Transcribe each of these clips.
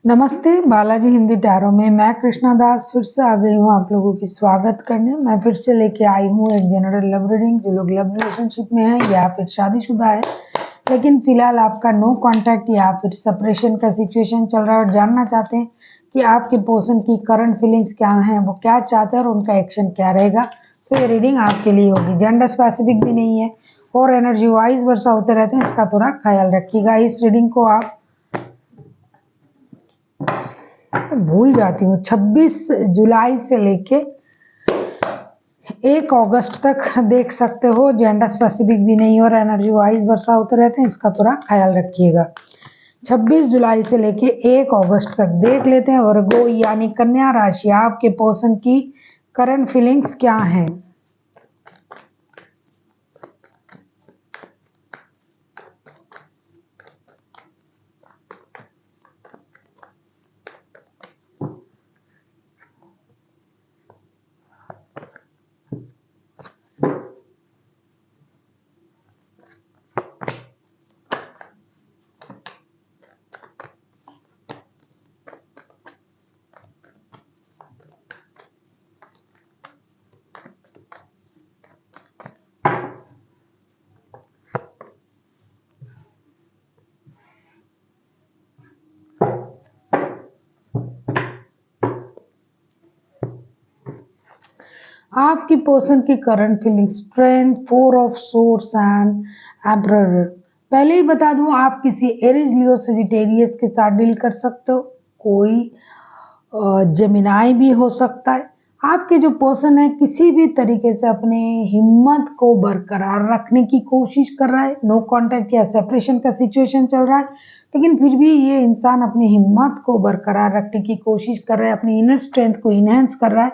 नमस्ते, बालाजी हिंदी टैरो में मैं कृष्णा दास फिर से आ गई हूँ आप लोगों की स्वागत करने। मैं फिर से लेके आई हूँ एक जनरल लव रीडिंग। जो लोग लव रिलेशनशिप में है या फिर शादीशुदा है लेकिन फिलहाल आपका नो कांटेक्ट या फिर सेपरेशन का सिचुएशन चल रहा है और जानना चाहते हैं कि आपके पर्सन की करंट फीलिंग्स क्या हैं, वो क्या चाहते हैं और उनका एक्शन क्या रहेगा, तो ये रीडिंग आपके लिए होगी। जेंडर स्पेसिफिक भी नहीं है और एनर्जी वाइज वर्षा होते रहते हैं, इसका थोड़ा ख्याल रखिएगा। इस रीडिंग को आप भूल जाती हूँ 26 जुलाई से लेके 1 अगस्त तक देख सकते हो। जेंडर स्पेसिफिक भी नहीं और एनर्जी वाइज वर्षा होते रहते हैं, इसका थोड़ा ख्याल रखिएगा। 26 जुलाई से लेके 1 अगस्त तक देख लेते हैं। वर्गो यानी कन्या राशि, आपके पर्सन की करंट फीलिंग्स क्या हैं। आपकी पर्सन की current feeling strength, 4 of source and emperor. पहले ही बता दूं, आप किसी एरिस, लियो, सजिटेरियस के साथ डील कर सकते हो। कोई जेमिनाई भी हो सकता है। आपके जो पर्सन है किसी भी तरीके से अपने हिम्मत को बरकरार रखने की कोशिश कर रहा है। नो कांटेक्ट या सेपरेशन का सिचुएशन चल रहा है लेकिन फिर भी ये इंसान अपनी हिम्मत को बरकरार रखने की कोशिश कर रहा है, अपनी इनर स्ट्रेंथ को इनहेंस कर रहा है।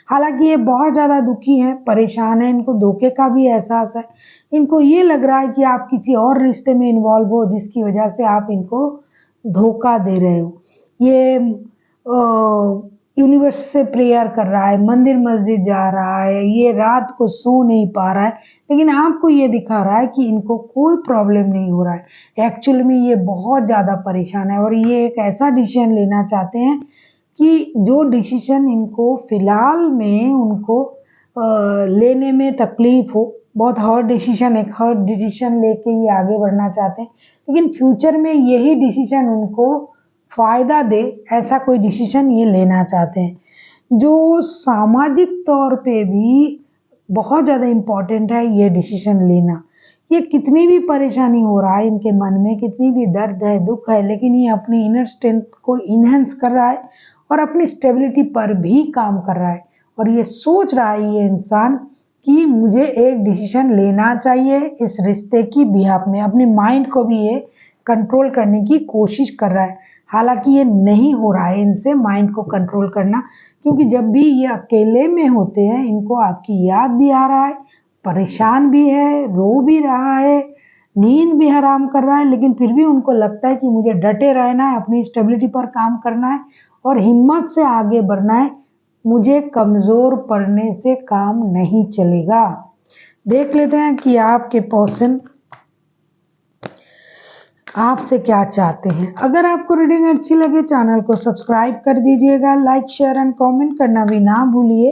हालांकि ये बहुत ज़्यादा दुखी है, परेशान है, इनको धोखे का भी एहसास है। इनको ये लग रहा है कि आप किसी और रिश्ते में इन्वॉल्व हो जिसकी वजह से आप इनको धोखा दे रहे हो। ये यूनिवर्स से प्रेयर कर रहा है, मंदिर मस्जिद जा रहा है, ये रात को सो नहीं पा रहा है लेकिन आपको ये दिखा रहा है कि इनको कोई प्रॉब्लम नहीं हो रहा है। एक्चुअल में ये बहुत ज़्यादा परेशान है और ये एक ऐसा डिसीजन लेना चाहते हैं कि जो डिसीजन इनको फिलहाल में उनको लेने में तकलीफ हो। बहुत हार्ड डिसीजन, एक हार्ड डिसीजन लेके ये आगे बढ़ना चाहते हैं लेकिन फ्यूचर में यही डिसीजन उनको फायदा दे, ऐसा कोई डिसीजन ये लेना चाहते हैं जो सामाजिक तौर पे भी बहुत ज़्यादा इम्पोर्टेंट है। ये डिसीजन लेना, ये कितनी भी परेशानी हो रहा है इनके मन में, कितनी भी दर्द है, दुख है, लेकिन ये अपनी इनर स्ट्रेंथ को इनहेंस कर रहा है और अपनी स्टेबिलिटी पर भी काम कर रहा है। और ये सोच रहा है ये इंसान कि मुझे एक डिसीजन लेना चाहिए इस रिश्ते की बिहाफ में। अपने माइंड को भी ये कंट्रोल करने की कोशिश कर रहा है। हालांकि ये नहीं हो रहा है इनसे माइंड को कंट्रोल करना, क्योंकि जब भी ये अकेले में होते हैं इनको आपकी याद भी आ रहा है, परेशान भी है, रो भी रहा है, नींद भी हराम कर रहा है, लेकिन फिर भी उनको लगता है कि मुझे डटे रहना है, अपनी स्टेबिलिटी पर काम करना है और हिम्मत से आगे बढ़ना है। मुझे कमज़ोर पड़ने से काम नहीं चलेगा। देख लेते हैं कि आपके पर्सन आपसे क्या चाहते हैं। अगर आपको रीडिंग अच्छी लगे चैनल को सब्सक्राइब कर दीजिएगा, लाइक शेयर एंड कमेंट करना भी ना भूलिए।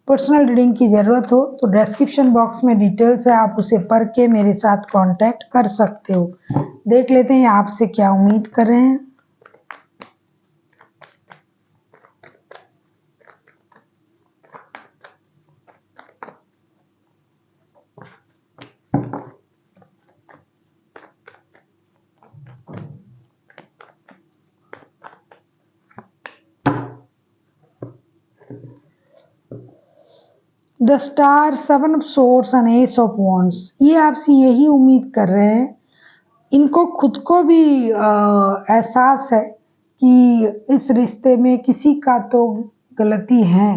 पर्सनल रीडिंग की ज़रूरत हो तो डिस्क्रिप्शन बॉक्स में डिटेल्स है, आप उसे पढ़ के मेरे साथ कांटेक्ट कर सकते हो। देख लेते हैं आपसे क्या उम्मीद कर रहे हैं। The star, 7 of swords and S of wands. ये आपसे यही उम्मीद कर रहे हैं। इनको खुद को भी एहसास है कि इस रिश्ते में किसी का तो गलती है।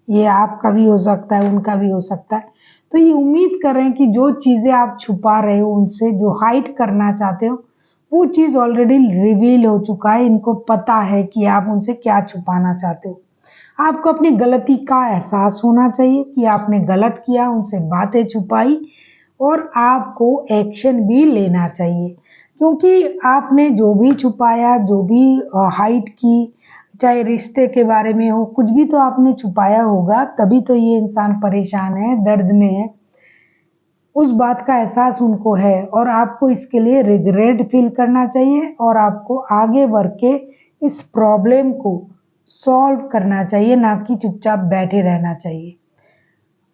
ये आपका भी हो सकता है, उनका भी हो सकता है। तो ये उम्मीद कर रहे हैं कि जो चीज़ें आप छुपा रहे हो उनसे, जो हाइड करना चाहते हो, वो चीज़ ऑलरेडी रिवील हो चुका है। इनको पता है कि आप उनसे क्या छुपाना चाहते हो। आपको अपनी गलती का एहसास होना चाहिए कि आपने गलत किया, उनसे बातें छुपाई और आपको एक्शन भी लेना चाहिए। क्योंकि आपने जो भी छुपाया, जो भी हाइड की, चाहे रिश्ते के बारे में हो, कुछ भी तो आपने छुपाया होगा, तभी तो ये इंसान परेशान है, दर्द में है। उस बात का एहसास उनको है और आपको इसके लिए रिग्रेट फील करना चाहिए और आपको आगे बढ़ के इस प्रॉब्लम को सॉल्व करना चाहिए, ना कि चुपचाप बैठे रहना चाहिए।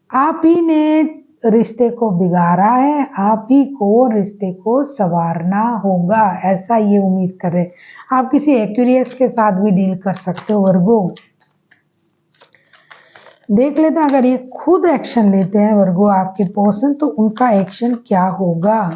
आप ही ने रिश्ते को बिगाड़ा है, आप ही को रिश्ते को संवारना होगा, ऐसा ये उम्मीद कर रहे। आप किसी एक्वेरियस के साथ भी डील कर सकते हो वर्गो। देख लेते हैं अगर ये खुद एक्शन लेते हैं वर्गो आपके पर्सन, तो उनका एक्शन क्या होगा।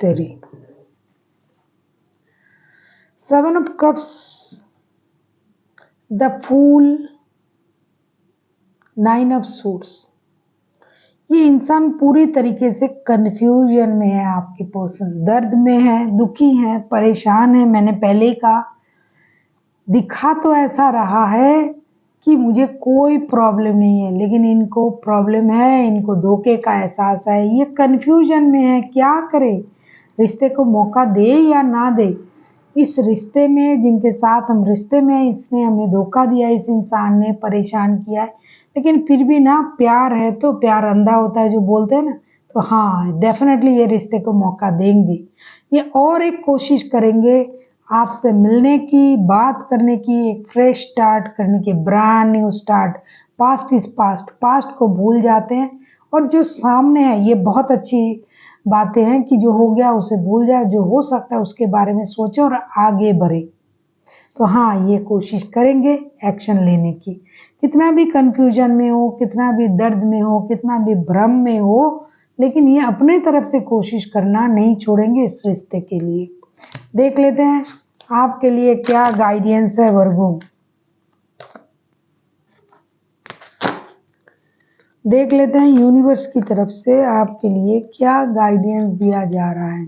तेरी 7 of cups, the fool, 9 of swords। ये इंसान पूरी तरीके से कंफ्यूजन में है, आपके पर्सन दर्द में है, दुखी है, परेशान है। मैंने पहले कहा दिखा तो ऐसा रहा है कि मुझे कोई प्रॉब्लम नहीं है, लेकिन इनको प्रॉब्लम है, इनको धोखे का एहसास है, ये कंफ्यूजन में है क्या करे, रिश्ते को मौका दे या ना दे। इस रिश्ते में जिनके साथ हम रिश्ते में हैं, इसने हमें धोखा दिया, इस इंसान ने परेशान किया है, लेकिन फिर भी ना प्यार है तो प्यार अंधा होता है जो बोलते हैं ना, तो हाँ डेफिनेटली ये रिश्ते को मौका देंगे। ये और एक कोशिश करेंगे आपसे मिलने की, बात करने की, एक फ्रेश स्टार्ट करने की, brand new start. Past is past, past को भूल जाते हैं और जो सामने है ये बहुत अच्छी बातें हैं कि जो हो गया उसे भूल जाए, जो हो सकता है उसके बारे में सोचे और आगे बढ़े। तो हाँ ये कोशिश करेंगे एक्शन लेने की, कितना भी कंफ्यूजन में हो, कितना भी दर्द में हो, कितना भी भ्रम में हो, लेकिन ये अपने तरफ से कोशिश करना नहीं छोड़ेंगे इस रिश्ते के लिए। देख लेते हैं आपके लिए क्या गाइडेंस है वर्गो। देख लेते हैं यूनिवर्स की तरफ से आपके लिए क्या गाइडेंस दिया जा रहा है।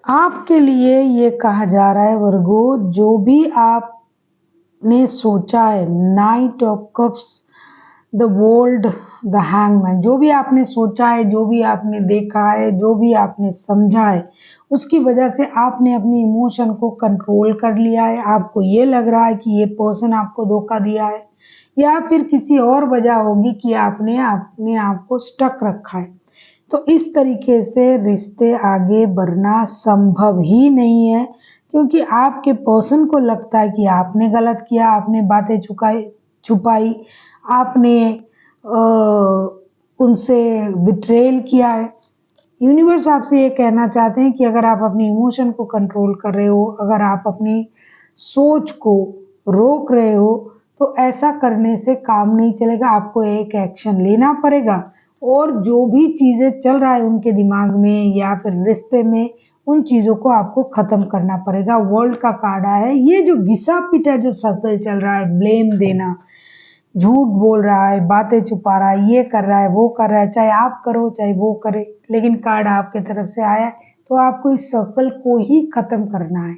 आपके लिए ये कहा जा रहा है वर्गो, जो भी आपने सोचा है, night of cups, the world, the hangman, जो भी आपने सोचा है, जो भी आपने देखा है, जो भी आपने समझा है, उसकी वजह से आपने अपनी इमोशन को कंट्रोल कर लिया है। आपको ये लग रहा है कि ये पर्सन आपको धोखा दिया है, या फिर किसी और वजह होगी कि आपने अपने आप को स्टक रखा है। तो इस तरीके से रिश्ते आगे बढ़ना संभव ही नहीं है, क्योंकि आपके पर्सन को लगता है कि आपने गलत किया, आपने बातें छुपाई, आपने उनसे बिट्रेल किया है। यूनिवर्स आपसे ये कहना चाहते हैं कि अगर आप अपनी इमोशन को कंट्रोल कर रहे हो, अगर आप अपनी सोच को रोक रहे हो, तो ऐसा करने से काम नहीं चलेगा, आपको एक एक्शन लेना पड़ेगा। और जो भी चीज़ें चल रहा है उनके दिमाग में या फिर रिश्ते में, उन चीज़ों को आपको ख़त्म करना पड़ेगा। वर्ल्ड का कार्ड है, ये जो घिसा पिटा जो सर्कल चल रहा है, ब्लेम देना, झूठ बोल रहा है, बातें छुपा रहा है, ये कर रहा है, वो कर रहा है, चाहे आप करो चाहे वो करे, लेकिन कार्ड आपके तरफ से आया है, तो आपको इस सर्कल को ही खत्म करना है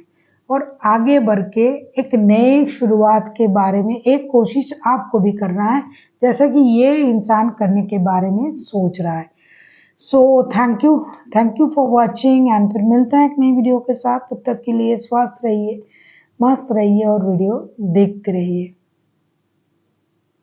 और आगे बढ़ के एक नए शुरुआत के बारे में एक कोशिश आपको भी करना है, जैसा कि ये इंसान करने के बारे में सोच रहा है। So thank you for watching and फिर मिलते हैं एक नई वीडियो के साथ। तब तक के लिए स्वस्थ रहिए, मस्त रहिए और वीडियो देखते रहिए।